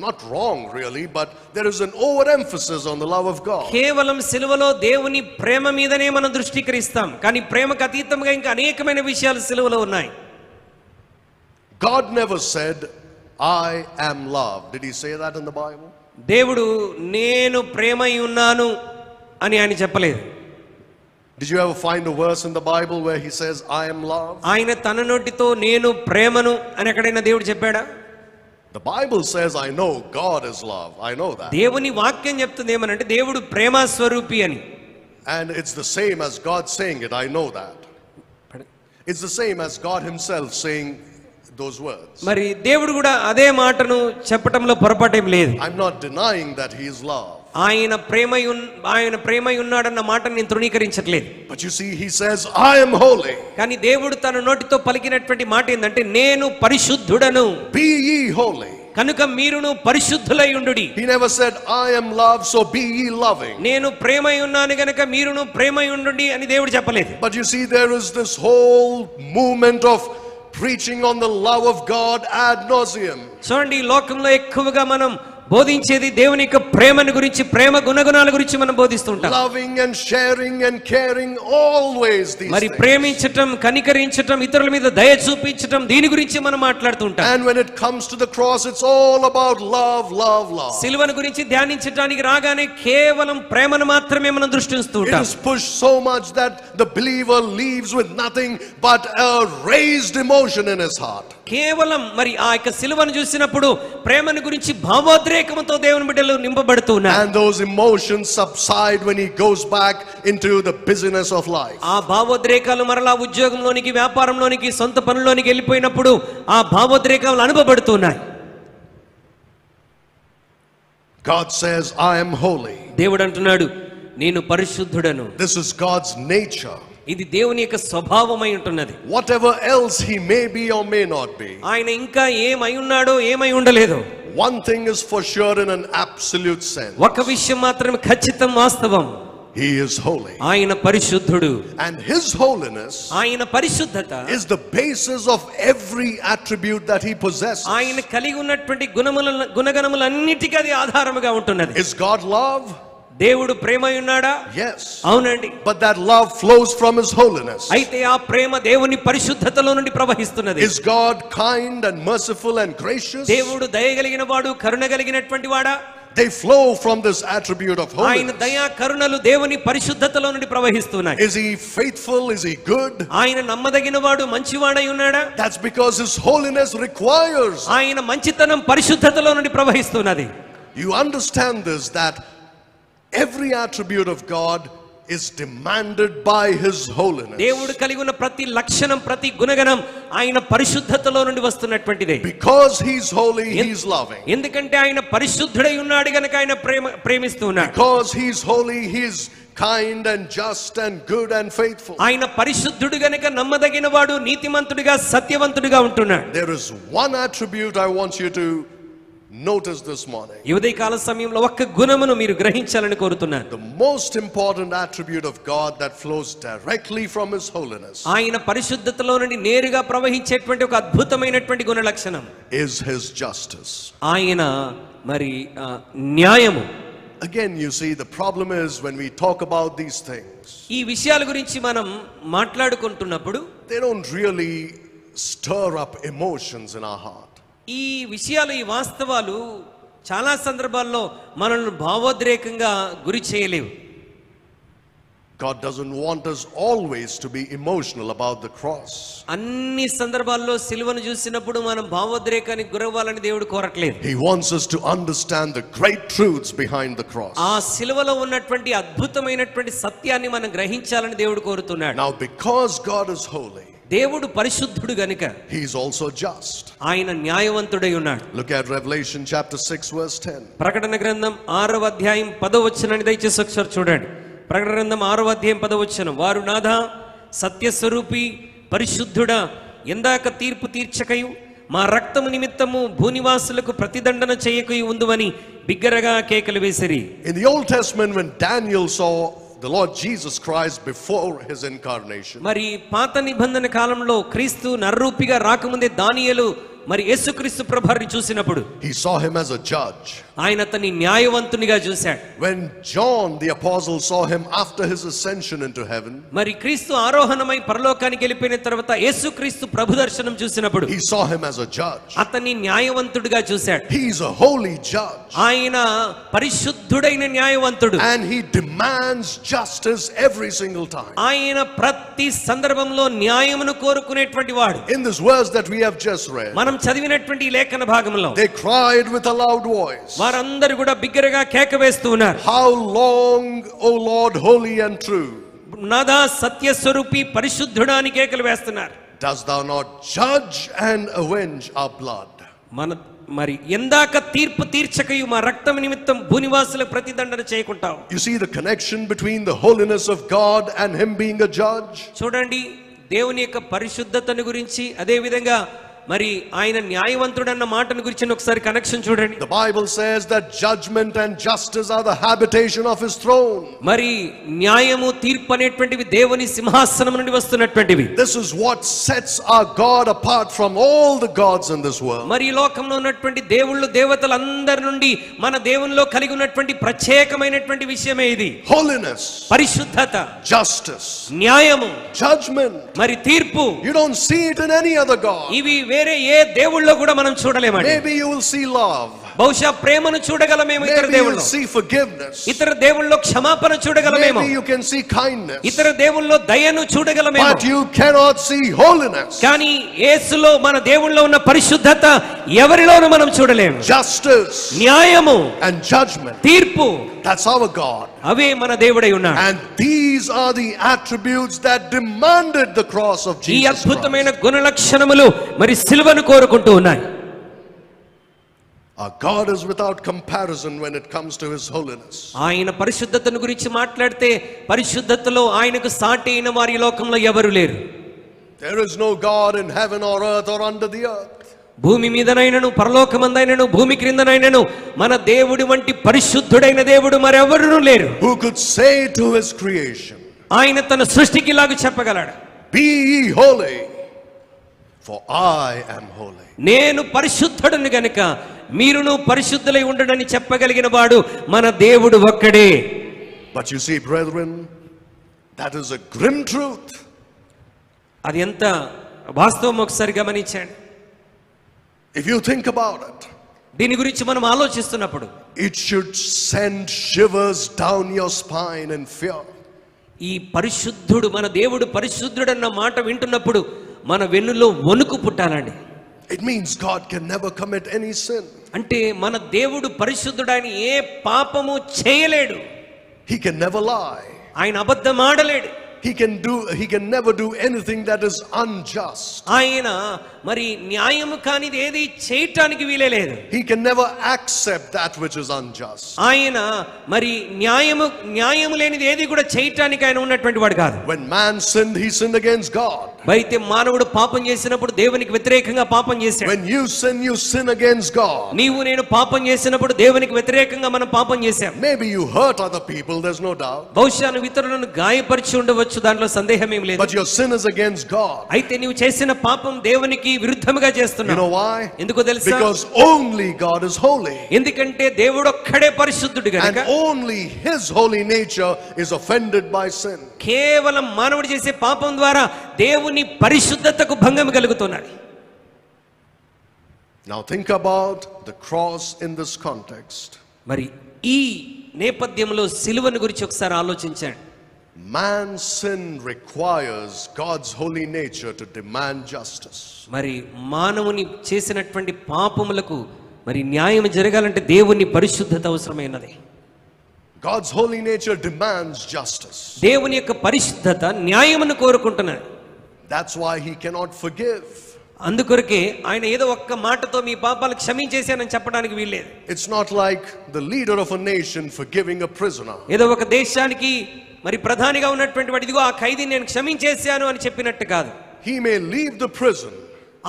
not wrong really, but there is an overemphasis on the love of God. కేవలం సిలువలో దేవుని ప్రేమ మీదనే మనం దృష్టికరిస్తాం, కానీ ప్రేమకు అతీతంగా ఇంకా అనేకమైన విషయాలు సిలువలో ఉన్నాయి. God never said, I am love. Did he say that in the Bible? దేవుడు నేను ప్రేమై ఉన్నాను అని ఆయన చెప్పలేదు. Did you ever find a verse in the Bible where he says, I am love? ఆయన తన నోటితో నేను ప్రేమను అని ఎక్కడైనా దేవుడు చెప్పాడా? The Bible says, I know God is love. I know that. దేవుని వాక్యం చెప్తుంది ఏమనంటే దేవుడు ప్రేమ స్వరూపి అని. And it's the same as God saying it. I know that. It's the same as God himself saying those words. మరి దేవుడు కూడా అదే మాటను చెప్పటంలో పొరపాటేం లేదు. I'm not denying that he is love. ఆయన ప్రేమై ఉన్నాడన్న మాటను నేను తృణీకరించట్లేదు. But you see, he says, I am holy. కానీ దేవుడు తన నోటితో పలికినటువంటి మాట ఏంటంటే నేను పరిశుద్ధుడను. Be ye holy. కనుక మీరును పరిశుద్ధులై ఉండుడి. He never said, I am love, so be ye loving. నేను ప్రేమై ఉన్నాను గనుక మీరును ప్రేమై ఉండుడి అని దేవుడు చెప్పలేదు. But you see, there is this whole movement of preaching on the love of God ad nauseum. చూడండి, ఈ లోకంలో ఎక్కువగా మనం బోధించేది దేవుని యొక్క ప్రేమను గురించి, ప్రేమ గుణగణాల గురించి మనం బోధిస్తుంటాం. Loving and sharing and caring, always these మరి things. ప్రేమించటం, కనికరించటం, ఇతరుల మీద దయ చూపించటం, దీని గురించి మనం మాట్లాడుతుంటాం. And when it comes to the cross, it's all about love, love, love. సిలువను గురించి ధ్యానించడానికి రాగానే కేవలం ప్రేమను మాత్రమే మనం దృష్టి It ఉంచుతుంటాం. is pushed so much that the believer leaves with nothing but a raised emotion in his heart. కేవలం మరి ఆ యొక్క సిలువను చూసినప్పుడు ప్రేమను గురించి భావోద్రేకంతో దేవుని బిడ్డలు నింపబడుతూ ఉన్నారు. And those emotions subside when he goes back into the busyness of life. ఆ భావోద్రేకాలు మరలా ఉద్యోగంలోనికి, వ్యాపారంలోనికి, సొంత పనుల్లోనికి వెళ్ళిపోయినప్పుడు ఆ భావోద్రేకాలు అనుభవబడుతున్నాయి. God says, I am holy. దేవుడు అంటున్నాడు నేను పరిశుద్ధుడను. This is God's nature. ఇది దేవుని యొక్క స్వభావమై ఉంటున్నది. Whatever else he may be or may not be, ఆయన ఇంకా ఏమై ఉన్నాడో ఏమై ఉండలేదు. one thing is for sure in an absolute sense. ఒక విషయం మాత్రమే ఖచ్చితం, వాస్తవం. He is holy. ఆయన పరిశుద్ధుడు. And his holiness ఆయన పరిశుద్ధత is the basis of every attribute that he possesses. ఆయన కలిగి ఉన్నటువంటి గుణగణములన్నిటికీ అది ఆధారముగా ఉంటున్నది. Is God love? దేవుడు ప్రేమై ఉన్నాడా? Yes. అవునండి. But that love flows from his holiness. అయితే ఆ ప్రేమ దేవుని పరిశుద్ధతలో నుండి ప్రవహిస్తున్నది. Is God kind and merciful and gracious? దేవుడు దయగలిగిన వాడు, కరుణ కలిగినటువంటి వాడా? They flow from this attribute of ఆయన holiness. దయా కరుణలు దేవుని పరిశుద్ధతలో నుండి ప్రవహిస్తున్నాయి. Is he faithful? Is he good? ఆయన నమ్మదగిన వాడు, మంచివాడై ఉన్నాడా? That's because his holiness requires. ఆయన మంచితనం పరిశుద్ధతలో నుండి ప్రవహిస్తున్నది. You understand this, that every attribute of God is demanded by his holiness. దేవుడు కలిగి ఉన్న ప్రతి లక్షణం, ప్రతి గుణగణం ఆయన పరిశుద్ధతలో నుండి వస్తున్నటువంటిదే. Because he's holy, he's loving. ఎందుకంటే ఆయన పరిశుద్ధుడై ఉన్నాడు గనుక ఆయన ప్రేమిస్తూ ఉన్నాడు. Because he's holy, he's kind and just and good and faithful. ఆయన పరిశుద్ధుడు గనుక నమ్మదగిన వాడు, నీతిమంతుడిగా, సత్యవంతుడిగా ఉంటున్నాడు. There is one attribute I want you to notice this morning. ఈ ఉదయకాల సమయంలో ఒక్క గుణమును మీరు గ్రహించాలని కోరుతున్నాను. The most important attribute of God that flows directly from his holiness ఆయన పరిశుద్ధతలో నుండి నేరుగా ప్రవహించేటువంటి ఒక అద్భుతమైనటువంటి గుణ లక్షణం is his justice. ఆయన మరి న్యాయము. Again, you see, the problem is when we talk about these things, ఈ విషయాల గురించి మనం మాట్లాడుకుంటున్నప్పుడు they don't really stir up emotions in our heart. ఈ విషయాలు, ఈ వాస్తవాలు చాలా సందర్భాల్లో మనల్ని భావోద్రేకంగా గురి చేయలేవు. God doesn't want us always to be emotional about the cross. అన్ని సందర్భాల్లో సిలువను చూసినప్పుడు మనం భావోద్రేకానికి గురవ్వాలని దేవుడు కోరట్లేదు. He wants us to understand the great truths behind the cross. ఆ సిలువలో ఉన్నటువంటి అద్భుతమైనటువంటి సత్యాన్ని మనం గ్రహించాలని దేవుడు కోరుతున్నాడు. Now, because God is holy, దేవుడు పరిశుద్ధుడు గనుక he is also just. ఆయన న్యాయవంతుడై ఉన్నాడు. Look at Revelation chapter 6 verse 10. ప్రకటన గ్రంథం 6వ అధ్యాయం 10వ వచనాన్ని దయచేసి ఒకసారి చూడండి. ప్రకటన గ్రంథం 6వ అధ్యాయం 10వ వచనం. వారు నాథా, సత్యస్వరూపి, పరిశుద్ధుడా, ఎందాక తీర్పు తీర్చకయు మా రక్తము నిమిత్తము భూనివాసులకు ప్రతిదండన చేయకయు ఉందువని బిగ్గరగా కేకలు వేసిరి. In the Old Testament, when Daniel saw the Lord Jesus Christ before his incarnation. మరి పాత నిబంధన కాలంలో క్రీస్తు నరరూపిగా రాకముందే దానియేలు మరి యేసుక్రీస్తు ప్రభువుని చూసినప్పుడు he saw him as a judge. ఆయన అతన్ని న్యాయవంతునిగా చూశాడు. When John the apostle saw him after his ascension into heaven, మరి క్రీస్తు ఆరోహణమై పరలోకానికి వెళ్ళిపోయిన తర్వాత యేసుక్రీస్తు ప్రభు దర్శనం చూసినప్పుడు he saw him as a judge. అతన్ని న్యాయవంతుడిగా చూశాడు. He is a holy judge. ఆయన పరిశుద్ధుడైన న్యాయవంతుడు. And he demands justice every single time. ఆయన ప్రతి సందర్భంలో న్యాయమును కోరుకునేటువంటి వాడు. In this verse that we have just read, మనం చదివినటువంటి ఈ లేఖన భాగంలో they cried with a loud voice, వారందరూ కూడా బిగ్గరగా కేక వేస్తూ ఉన్నారు. how long, O Lord, holy and true, నాదా సత్య స్వరూపి పరిశుద్ధుడా అని కేకలు వేస్తున్నారు. dost thou not judge and avenge our blood? మరి ఎందాక తీర్పు తీర్చకయు మా రక్తం నిమిత్తం భూనివాసులకు ప్రతిదండన చేయకుంటావు. You see the connection between the holiness of God and him being a judge? చూడండి, దేవుని యొక్క పరిశుద్ధతను గురించి అదే విధంగా మరి ఆయన న్యాయవంతుడన్న మాటను గురించి ఒకసారి కనెక్షన్ చూడండి. The Bible says that judgment and justice are the habitation of his throne. మరి న్యాయము తీర్పు అనేటువంటివి దేవుని సింహాసనం నుండి వస్తున్నటువంటివి. This is what sets our God apart from all the gods in this world. మరి ఈ లోకంలో ఉన్నటువంటి దేవుళ్ళు దేవతలందరి నుండి మన దేవునిలో కలిగి ఉన్నటువంటి ప్రత్యేకమైనటువంటి విషయమే ఇది. Holiness, పరిశుద్ధత, justice, న్యాయము, judgment. మరి తీర్పు. You don't see it in any other god. ఇవి వేరే ఏ దేవుళ్ళో కూడా మనం చూడలేమండి. Maybe you will see love. బహుశా ప్రేమను చూడగలమేమో ఇతర Maybe you will దేవుళ్ళో. see forgiveness. ఇతర దేవుళ్ళో క్షమాపణ చూడగలమేమో. Maybe you can see kindness. ఇతర దేవుళ్ళో దయను చూడగలమేమో. But you cannot see holiness. కానీ యేసులో మన దేవుళ్ళో ఉన్న పరిశుద్ధత ఎవరిలోనూ మనం చూడలేము. Justice, న్యాయము and judgment. తీర్పు, That's our God. అవే మన దేవుడై ఉన్నాడు. And these are the attributes that demanded the cross of ఈ Jesus Christ. అద్భుతమైన గుణలక్షణములు మరి సిలువను కోరుకుంటూ ఉన్నాయి. Our God is without comparison when it comes to his holiness. ఆయన పరిశుద్ధతను గురించి మాట్లాడితే పరిశుద్ధతలో ఆయనకు సాటి అయిన వారి లోకంలో ఎవరు లేరు. There is no God in heaven or earth or under the earth. భూమి మీదనైనను పరలోకమందైనను భూమి క్రిందనైనను మన దేవుడి వంటి పరిశుద్ధుడైన దేవుడు మరెవరునూ లేరు. Who could say to his creation, ఆయన తన సృష్టికి ఇలాగ చెప్పగలడు, be ye holy, for I am holy. నేను పరిశుద్ధుడను గనుక మీరును పరిశుద్ధులై ఉండడని చెప్పగలిగిన వాడు మన దేవుడు ఒక్కడే. But you see, brethren, that is a grim truth. అది ఎంత వాస్తవం ఒకసారి గమనించండి. If you think about it, దీని గురించి మనం ఆలోచిస్తున్నప్పుడు it should send shivers down your spine in fear. ఈ పరిశుద్ధుడు మన దేవుడు పరిశుద్ధుడన్న మాట వింటున్నప్పుడు మన వెన్నులో వణుకు పుట్టాలండి. It means God can never commit any sin. అంటే మన దేవుడు పరిశుద్ధుడని ఏ పాపము చేయలేడు. He can never lie. ఆయన అబద్ధం ఆడలేడు. He can never do anything that is unjust. ఆయన మరి న్యాయము కానిది ఏది చేయటానికి వీలే లేదు. He can never accept that which is unjust. ఆయన మరి న్యాయము లేనిది ఏది కూడా చేయటానికి ఆయన ఉన్నటువంటి వాడు కాదు. When man sinned, he sinned against God. అయితే మానవుడు పాపం చేసినప్పుడు దేవునికి వ్యతిరేకంగా పాపం చేశాడు. When you sin against God. నీవు నేను పాపం చేసినప్పుడు దేవునికి వ్యతిరేకంగా మనం పాపం చేశాం. Maybe you hurt other people, there's no doubt. బహుశా నువ్వు ఇతరులను గాయపరిచి ఉండవచ్చు, దాంట్లో సందేహం ఏం లేదు. But your sin is against God. అయితే నీవు చేసిన పాపం దేవునికి విరుద్ధముగా చేస్తున్నావు. You know why? ఎందుకో తెలుసా? Because only God is holy. ఎందుకంటే దేవుడు ఒక్కడే పరిశుద్ధుడు గనుక. And only his holy nature is offended by sin. కేవలం మానవుడు చేసే పాపం ద్వారా దేవుని పరిశుద్ధతకు భంగం కలుగుతున్నది. Now think about the cross in this context. మరి ఈ నేపథ్యంలో సిలువను గురించి ఒకసారి ఆలోచించండి. Man's sin requires God's holy nature to demand justice. మరి మానవుని చేసినటువంటి పాపములకు మరి న్యాయం జరగాలంటే దేవుని పరిశుద్ధత అవసరమైనది. God's holy nature demands justice. దేవుని యొక్క పరిశుద్ధత న్యాయమును కోరుకుంటున్నది. That's why he cannot forgive. అందుకొరకే ఆయన ఏదో ఒక్క మాటతో మీ పాపాలు క్షమించేశానని చెప్పడానికి వీల్లేదు. It's not like the leader of a nation forgiving a prisoner. ఏదో ఒక దేశానికి మరి ప్రధానిగా ఉన్నటువంటి వాడు ఇదిగో ఆ ఖైదీని నేను క్షమించేశాను అని చెప్పినట్టు కాదు. He may leave the prison,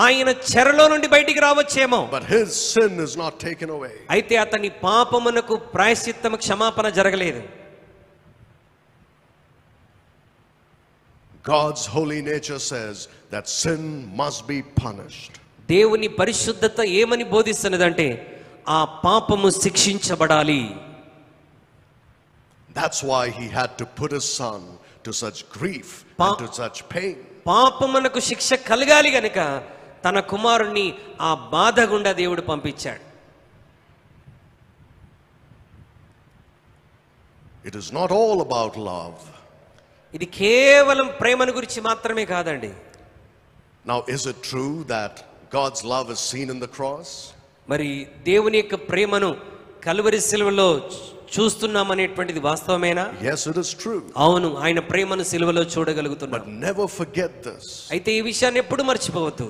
ఆయన చెరలో నుండి బయటికి రావచ్చేమో, but his sin is not taken away. అయితే అతని పాపమునకు ప్రాయశ్చిత్తము క్షమాపణ జరగలేదు. God's holy nature says that sin must be punished. దేవుని పరిశుద్ధత ఏమని బోధిస్తున్నదంటే ఆ పాపము శిక్షించబడాలి. That's why he had to put his son to such grief and to such pain. పాపమునకు శిక్ష కలగాలి గనుక తన కుమారుణ్ణి ఆ బాధ గుండా దేవుడు పంపించాడు. It is not all about love. ఇది కేవలం ప్రేమను గురించి మాత్రమే కాదండి. Now, is it true that God's love is seen in the cross? మరి దేవుని యొక్క ప్రేమను కల్వరి సిలువలో చూస్తున్నామనేటువంటిది వాస్తవమేనా? Yes, it is true. అవును, ఆయన ప్రేమను సిలువలో చూడగలుగుతున్నాం. But never forget this. అయితే ఈ విషయాన్ని ఎప్పుడు మర్చిపోవద్దు.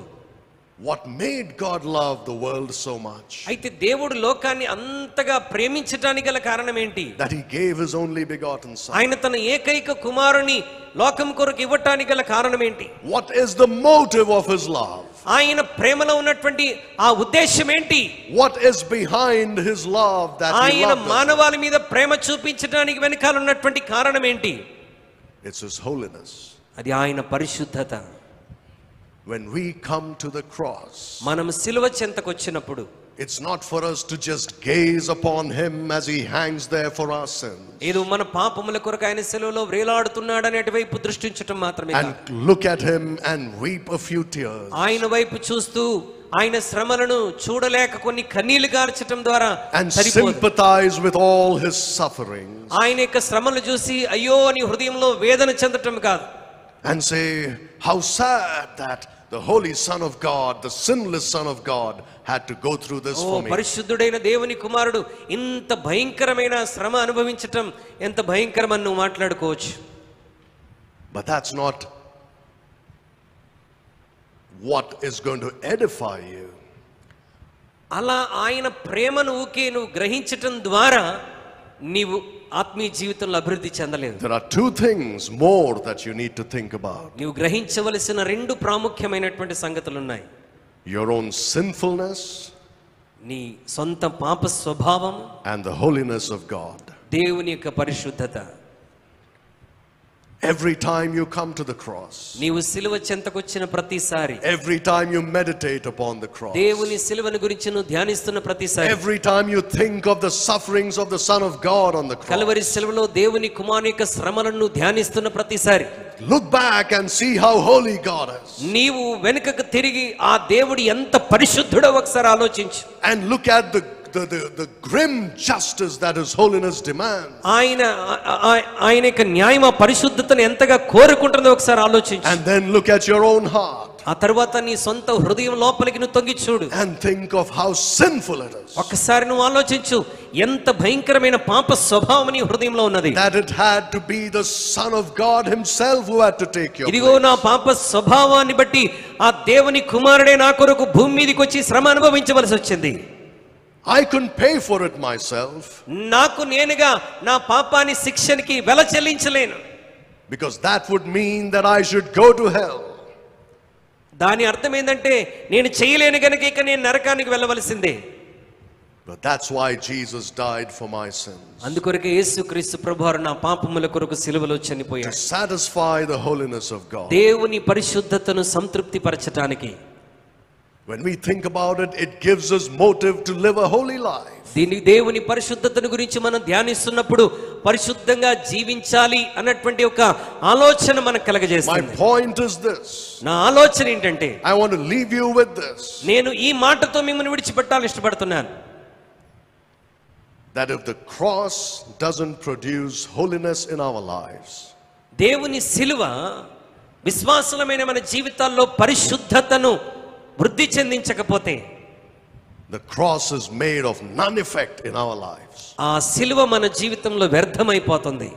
What made God love the world so much? అయితే దేవుడు లోకాన్ని అంతగా ప్రేమించడానికి గల కారణం ఏంటి? That he gave his only begotten son. ఆయన తన ఏకైక కుమారుని లోకం కొరకు ఇవ్వటానికి గల కారణం ఏంటి? What is the motive of his love? ఆయన ప్రేమలో ఉన్నటువంటి ఆ ఉద్దేశం ఏంటి? What is behind his love that he ఆయన loved us? మానవాళి మీద ప్రేమ చూపించడానికి వెనకాల ఉన్నటువంటి కారణం ఏంటి? It's his holiness. అది ఆయన పరిశుద్ధత. When we come to the cross, మనం సిలువ చెంతకు వచ్చినప్పుడు it's not for us to just gaze upon him as he hangs there for our sins ఏదో మన పాపముల కొరకు ఆయన సిలువలో వేలాడుతున్నాడని అటువైపు దృష్టించటం మాత్రమే కాదు. and look at him and weep a few tears ఆయన వైపు చూస్తూ ఆయన శ్రమలను చూడలేక కొన్ని కన్నీళ్లు గార్చటం ద్వారా and సరిపోదు. sympathize with all his sufferings ఆయన యొక్క శ్రమలు చూసి అయ్యో అని హృదయంలో వేదన చెందటం కాదు. and say how sad that the holy son of God, the sinless son of God, had to go through this for me. పరిశుద్ధుడైన దేవుని కుమారుడు ఇంత భయంకరమైన శ్రమ అనుభవించటం ఎంత భయంకరమని నువ్వు మాట్లాడుకోవచ్చు. But that's not what is going to edify you. అలా ఆయన ప్రేమను ఊకే నువ్వు గ్రహించటం ద్వారా నీవు ఆత్మీయ జీవితంలో అభివృద్ధి చెందలేదు. There are two things more that you need to think about. నీవు గ్రహించవలసిన రెండు ప్రాముఖ్యమైనటువంటి సంగతులు ఉన్నాయి. Your own sinfulness నీ సొంత పాప స్వభావం and the holiness of God. దేవుని యొక్క పరిశుద్ధత. Every time you come to the cross, నీవు సిలువ చెంతకొచ్చిన ప్రతిసారి, every time you meditate upon the cross, దేవుని సిలువను గురించి నువ్వు ధ్యానిస్తున్న ప్రతిసారి, every time you think of the sufferings of the Son of God on the cross, Calvary సిలువలో దేవుని కుమారుని యొక్క శ్రమలను ధ్యానిస్తున్న ప్రతిసారి look back and see how holy God is. నీవు వెనుకకు తిరిగి ఆ దేవుడు ఎంత పరిశుద్ధుడో ఒకసారి ఆలోచించు. And look at the grim justice that his holiness demands. ఆయన యొక్క న్యాయం పరిశుద్ధతను ఎంతగా కోరుకుంటుందో ఒకసారి ఆలోచించు. And then look at your own heart. ఆ తర్వాత నీ సొంత హృదయం లోపలికి నువ్వు తొంగి చూడు. And think of how sinful it is. ఒక్కసారి నువ్వు ఆలోచించు ఎంత భయంకరమైన పాప స్వభావం నీ హృదయంలో ఉన్నది. That it had to be the Son of God himself who had to take your ఇదిగో place. నా పాప స్వభావాన్ని బట్టి ఆ దేవుని కుమారుడే నా కొరకు భూమి మీదకి వచ్చి శ్రమ అనుభవించవలసి వచ్చింది. I couldn't pay for it myself. నాకు నేనుగా నా పాపాన్ని శిక్షనికి వెల చెల్లించలేను. Because that would mean that I should go to hell. దాని అర్థం ఏంటంటే నేను చేయలేను గనుక ఇక నేను నరకానికి వెళ్ళవలసిందే. But that's why Jesus died for my sins. అందుకొరకే యేసుక్రీస్తు ప్రభువారు నా పాపముల కొరకు సిలువలో To చనిపోయాడు. satisfy the holiness of God. దేవుని పరిశుద్ధతను సంతృప్తి పరచటానికి. When we think about it, it gives us motive to live a holy life. దీని దేవుని పరిశుద్ధతను గురించి మనం ధ్యానిస్తున్నప్పుడు పరిశుద్ధంగా జీవించాలి అన్నటువంటి ఒక ఆలోచన మనకు My కలగజేస్తుంది. point is this. నా ఆలోచన ఏంటంటే I want to leave you with this. నేను ఈ మాటతో మిమ్మల్ని విడిచిపెట్టాలని ఇష్టపడుతున్నాను. That if the cross doesn't produce holiness in our lives, దేవుని సిలువ విశ్వాసులమైన మన జీవితాల్లో పరిశుద్ధతను వృద్ధి చెందించకపోతే the cross is made of none effect in our lives. ఆ సిలువ మన జీవితంలో వ్యర్థమైపోతుంది.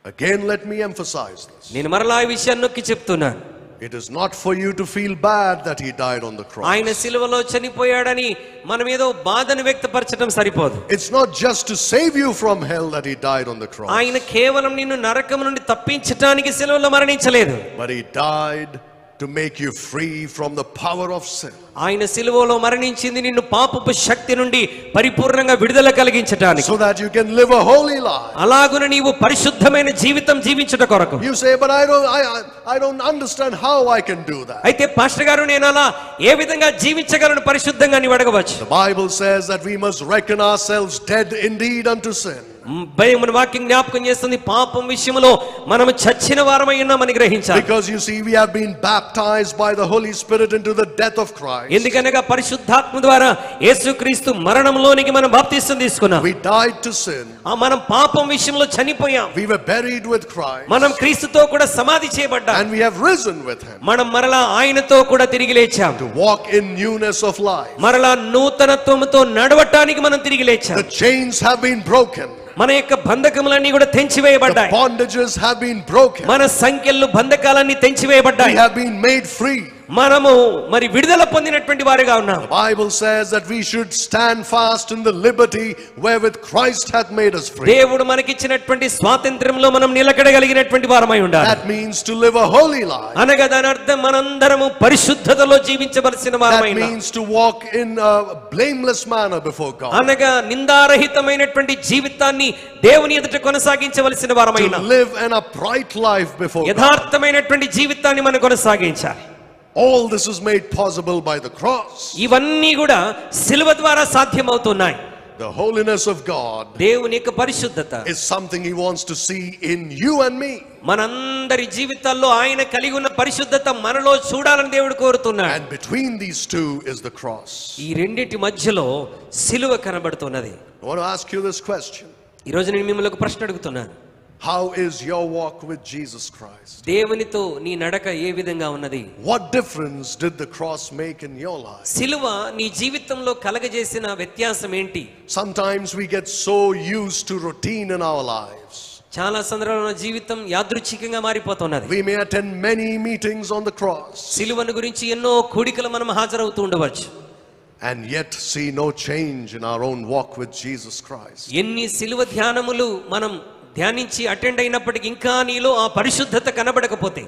Again, let me emphasize this. నేను మరలా ఈ విషయాన్ని నొక్కి చెప్తున్నాను. It is not for you to feel bad that he died on the cross. ఆయన సిలువలో చనిపోయాడని మనం ఏదో బాధను వ్యక్తపరచడం సరిపోదు. It's not just to save you from hell that he died on the cross. ఆయన కేవలం నిన్ను నరకం నుండి తప్పించడానికి సిలువలో మరణించలేదు. But he died to make you free from the power of sin. ఆయన సిలువలో మరణించింది నిన్ను పాపపు శక్తి నుండి పరిపూర్ణంగా విడుదల కలిగించడానికి. So that you can live a holy life. అలాగున నీవు పరిశుద్ధమైన జీవితం జీవించుట కొరకు. You say, but I don't understand how I can do that. అయితే పాస్టర్ గారు నేను అలా ఏ విధంగా జీవించగలను పరిశుద్ధంగా ని అడగవచ్చు. The Bible says that we must reckon ourselves dead indeed unto sin. Bible వాక్యం జ్ఞాపకం చేస్తుంది పాపం విషయంలో మనం చచ్చిన వారమై ఉన్నామని గ్రహించాలి. Because you see, we have been baptized by the Holy Spirit into the death of Christ. ఎందుకనగా పరిశుద్ధాత్మ ద్వారా యేసుక్రీస్తు మరణంలోనికి మనం బాప్తిసం తీసుకున్నాం. We died to sin. మనం పాపం విషయంలో చనిపోయాం. We were buried with Christ. మనం క్రీస్తుతో కూడా సమాధి చేయబడ్డాం. And we have risen with him. మనం మరలా ఆయనతో కూడా తిరిగి లేచాం. To walk in newness of life. మరలా నూతనత్వముతో నడవటానికి మనం తిరిగి లేచాం. The chains have been broken. మన యొక్క బంధకములన్నీ కూడా తెంచివేయబడ్డాయి. The bondages have been broken. మన సంఖ్యలు బంధకాలన్నీ తెంచివేయబడ్డాయి. We have been made free. మనము మరి విడుదల పొందినటువంటి వారిగా ఉన్నాం. The Bible says that we should stand fast in the liberty wherewith Christ hath made us free. దేవుడు మనకిచ్చినటువంటి స్వాతంత్ర్యంలో మనం నిలకడగలిగినటువంటి వారమై ఉండాలి. That means to live a holy life. అనగా దాని అర్థం మనందరము పరిశుద్ధతలో జీవించవలసిన వారమై ఉన్నాం. That means to walk in a blameless manner before God. అనగా నిందారహితమైనటువంటి జీవితాన్ని దేవుని ఎదుట కొనసాగించవలసిన వారమై ఉన్నాం. To live an upright life before God. యథార్థమైనటువంటి జీవితాన్ని మనం కొనసాగించాలి. All this is made possible by the cross. ఇవన్నీ కూడా సిలువ ద్వారా సాధ్యమవుతున్నాయి. The holiness of God దేవుని యొక్క పరిశుద్ధత is something he wants to see in you and me. మనందరి జీవితాల్లో ఆయన కలిగి ఉన్న పరిశుద్ధత మనలో చూడాలని దేవుడు కోరుతున్నాడు. And between these two is the cross. ఈ రెండిటి మధ్యలో సిలువ కనబడుతున్నది. I want to ask you this question. ఈ రోజు నేను మిమ్మల్ని ఒక ప్రశ్న అడుగుతున్నాను. How is your walk with Jesus Christ? దేవునితో నీ నడక ఏ విధంగా ఉన్నది? What difference did the cross make in your life? సిలువ నీ జీవితంలో కలగజేసిన వ్యత్యాసం ఏంటి? Sometimes we get so used to routine in our lives. చాలా సందర్భాల్లో జీవితం యాదృచ్ఛికంగా మారిపోతున్నది. We may attend many meetings on the cross. సిలువను గురించి ఎన్నో కూడికలు మనం హాజరవుతూ ఉండవచ్చు. And yet see no change in our own walk with Jesus Christ. ఎన్ని సిలువ ధ్యానములు మనం ధ్యానించి అటెండ్ అయినప్పటికీ ఇంకా నీలో ఆ పరిశుద్ధత కనబడకపోతే.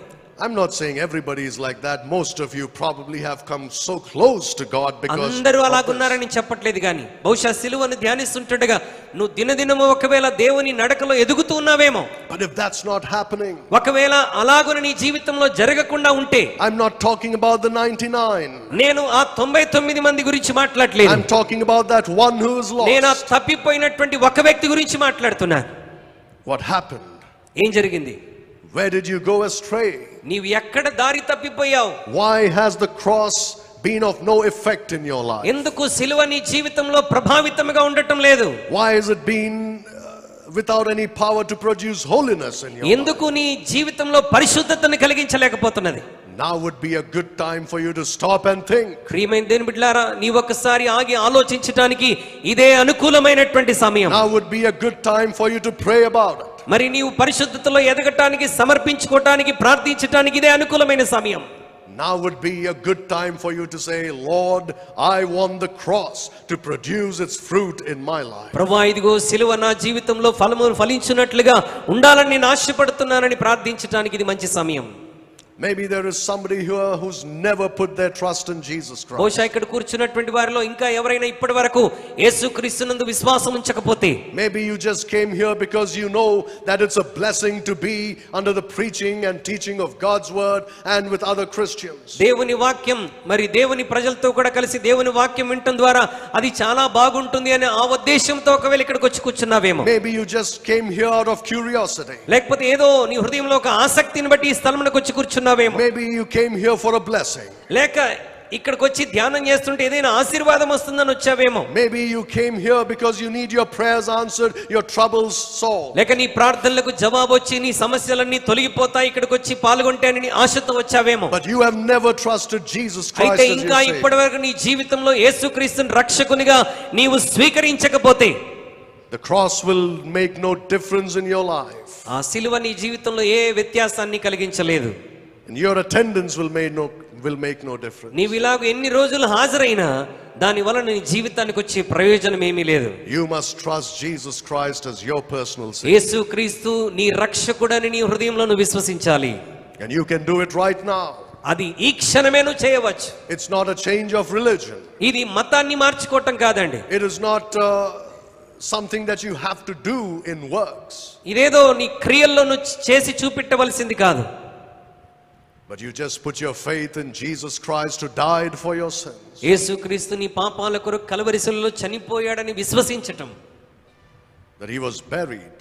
I'm not saying everybody is like that. Most of you probably have come so close to God because అందరూ అలాగున్నారని చెప్పట్లేదు కానీ బహుశా సిలువను ధ్యానిస్తుండగా నువ్వు దినదినము ఒకవేళ దేవుని నడకలో ఎదుగుతూ ఉన్నావేమో. But if that's not happening, ఒకవేళ అలాగున నీ జీవితంలో జరగకుండా ఉంటే, I'm not talking about the 99. నేను ఆ 99 మంది గురించి మాట్లాడలేదు. I'm talking about that one who is lost. నేను ఆ తప్పిపోయినటువంటి ఒక వ్యక్తి గురించి మాట్లాడుతున్నాను. What happened? ఏం జరిగింది? Where did you go astray? నీవు ఎక్కడ దారి తప్పిపోయావు? Why has the cross been of no effect in your life? ఎందుకు సిలువ నీ జీవితంలో ప్రభావితంగా ఉండటం లేదు? Why has it been without any power to produce holiness in your life? ఎందుకు నీ జీవితంలో పరిశుద్ధతను కలిగించలేకపోతున్నది? Now would be a good time for you to stop and think. ప్రియమైన దేవుని బిడ్డలారా, నీ ఒక్కసారి ఆగి ఆలోచించడానికి ఇదే అనుకూలమైనటువంటి సమయం. Now would be a good time for you to pray about it. మరి నీవు పరిశుద్ధతలో ఎదగటానికి, సమర్పించుకోవటానికి, ప్రార్థించటానికి ఇదే అనుకూలమైన సమయం. Now would be a good time for you to say, Lord, I want the cross to produce its fruit in my life. ప్రభువా, ఇదిగో సిలువ నా జీవితంలో ఫలమును ఫలించునట్లుగా ఉండాలని నేను ఆశపడుతున్నానని ప్రార్థించటానికి ఇది మంచి సమయం. Maybe there is somebody here who's never put their trust in Jesus Christ. బహుశా ఇక్కడ కూర్చున్నటువంటి వారిలో ఇంకా ఎవరైనా ఇప్పటి వరకు యేసుక్రీస్తునందు విశ్వాసం ఉంచకపోతే, maybe you just came here because you know that it's a blessing to be under the preaching and teaching of God's word and with other Christians. దేవుని వాక్యం మరి దేవుని ప్రజలతో కూడా కలిసి దేవుని వాక్యం వినటం ద్వారా అది చాలా బాగుంటుంది అనే ఆ ఉద్దేశంతో ఒకవేళ ఇక్కడికి వచ్చి కూర్చున్నావేమో. Maybe you just came here out of curiosity. లేకపోతే ఏదో నీ హృదయంలో ఒక ఆసక్తిని బట్టి ఈ స్థలంలోకి వచ్చి కూర్చున్నావేమో. Maybe you came here for a blessing. లేక ఇక్కడికి వచ్చి ధ్యానం చేస్తుంటే ఏదైనా ఆశీర్వాదం వస్తుందని వచ్చావేమో. Maybe you came here because you need your prayers answered, your troubles solved. లేక నీ ప్రార్థనలకు జవాబు వచ్చి నీ సమస్యలన్నీ తొలగిపోతాయి ఇక్కడికి వచ్చి పాల్గొంటానని ఆశతో వచ్చావేమో. But you have never trusted Jesus Christ అయితే as ఇంకా your Savior. ఇప్పటివరకు నీ జీవితంలో యేసుక్రీస్తుని రక్షకునిగా నీవు స్వీకరించకపోతే, the cross will make no difference in your life. ఆ సిలువ నీ జీవితంలో ఏ వ్యత్యాసాన్ని కలిగించలేదు. And your attendance will make no difference. నీవు ఇలాగ ఎన్ని రోజులు హాజరైనా దాని వలన నీ జీవితానికి వచ్చే ప్రయోజనం ఏమీ లేదు. You must trust Jesus Christ as your personal Savior. యేసుక్రీస్తు నీ రక్షకుడని నీ హృదయంలో నువ్వు విశ్వసించాలి. And you can do it right now. అది ఈ క్షణమే నువ్వు చేయవచ్చు. It's not a change of religion. ఇది మతాన్ని మార్చుకోవటం కాదండి. It is not something that you have to do in works. ఇదేదో నీ క్రియల్లో నువ్వు చేసి చూపెట్టవలసింది కాదు. But you just put your faith in Jesus Christ who died for your sins. యేసుక్రీస్తు నీ పాపాల కొరకు కల్వరి శిలువలో చనిపోయాడని విశ్వసించటం. That he was buried.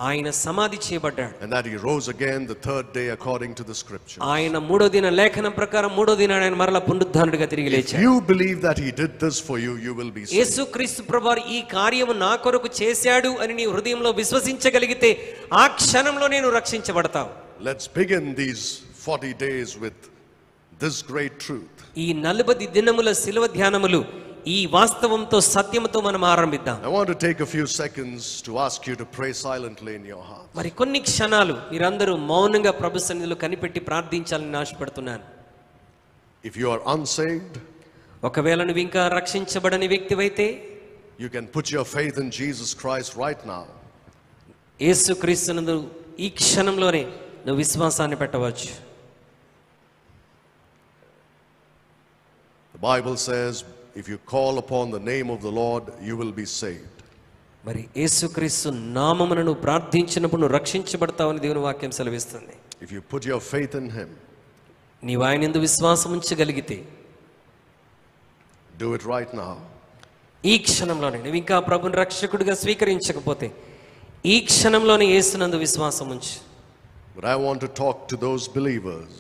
ఆయన సమాధి చేయబడ్డాడు. And that he rose again the third day according to the scriptures. ఆయన మూడో దిన లేఖనం ప్రకారం మూడో దినాన ఆయన మరలా పునరుద్ధానుడిగా తిరిగి లేచాడు. If you believe that he did this for you, you will be saved. యేసుక్రీస్తు ప్రభువారు ఈ కార్యము నా కొరకు చేశాడు అని నీ హృదయంలో విశ్వసించగలిగితే ఆ క్షణంలో నేను రక్షించబడతావు. Let's begin these 40 days with this great truth. ఈ 40 దినముల శిలువ ధ్యానములు ఈ వాస్తవంతో సత్యముతో మనం ఆరంభిద్దాం. I want to take a few seconds to ask you to pray silently in your heart. మరి కొన్ని క్షణాలు మీరందరూ మౌనంగా ప్రభు సన్నిధిలో కనిపెట్టి ప్రార్థించాలని ఆశపడుతున్నాను. If you are unsaved, ఒకవేళ నువ్వు ఇంకా రక్షించబడని వ్యక్తివైతే you can put your faith in Jesus Christ right now. యేసుక్రీస్తునందు ఈ క్షణంలోనే నువ్వు విశ్వాసాన్ని పెట్టవచ్చు. The Bible says, if you call upon the name of the Lord, you will be saved. మరి యేసుక్రీస్తు నామమును నువ్వు ప్రార్థించినప్పుడు నువ్వు రక్షించబడతావని దేవుని వాక్యం సెలవిస్తుంది. If you put your faith in him, నీవు ఆయనందు విశ్వాసం ఉంచగలిగితే do it right now. ఈ క్షణంలోనే నువ్వు ఇంకా ప్రభుని రక్షకుడిగా స్వీకరించకపోతే ఈ క్షణంలోనే యేసునందు విశ్వాసం ఉంచు. But I want to talk to those believers,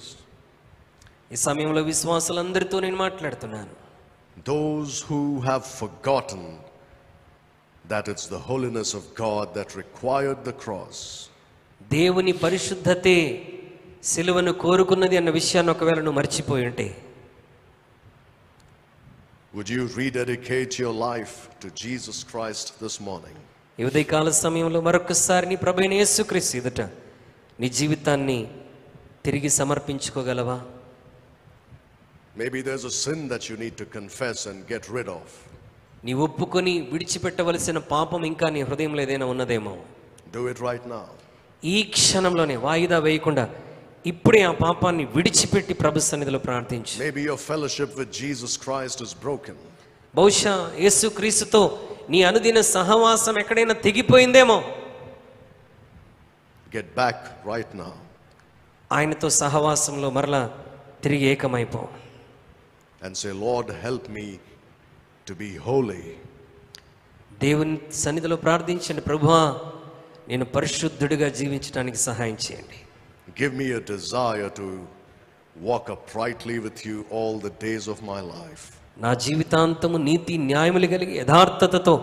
ఈ సమయంలో విశ్వాసులందరితో నేను మాట్లాడుతున్నాను. those who have forgotten that it's the holiness of God that required the cross. దేవుని పరిశుద్ధతే సిలువను కోరుకున్నది అన్న విషయాన్ని ఒకవేళ నువ్వు మర్చిపోయి ఉంటే, would you rededicate your life to Jesus Christ this morning? ఈ ఉదయకాల సమయంలో మరొకసారి నీ ప్రభువైన యేసుక్రీస్తు ఎదుట నీ జీవితాన్ని తిరిగి సమర్పించుకోగలవా? Maybe there's a sin that you need to confess and get rid of. నీ ఒప్పుకొని విడిచిపెట్టవలసిన పాపం ఇంకా నీ హృదయంలో ఏదైనా ఉన్నదేమో. Do it right now. ఈ క్షణంలోనే వాయిదా వేయకుండా ఇప్పుడే ఆ పాపాన్ని విడిచిపెట్టి ప్రభు సన్నిధిలో ప్రార్థించు. Maybe your fellowship with Jesus Christ is broken. బహుశా యేసుక్రీస్తుతో నీ అనుదిన సహవాసం ఎక్కడైనా తెగిపోయిందేమో. Get back right now. ఆయనతో సహవాసంలో మరలా తిరిగి ఏకమైపో. And say, Lord, help me to be holy. దేవుని సన్నిధిలో ప్రార్థించండి, ప్రభువా నేను పరిశుద్ధుడిగా జీవించడానికి సహాయం చేయండి. Give me a desire to walk uprightly with you all the days of my life. నా జీవితాంతము నీతి న్యాయములు కలిగి యథార్థతతో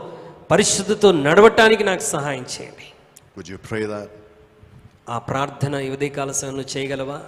పరిశుద్ధతో నడవటానికి నాకు సహాయం చేయండి. Would you pray that? ఆ ప్రార్థన ఈ ఉదయకాల సమయంలో చేయగలవా?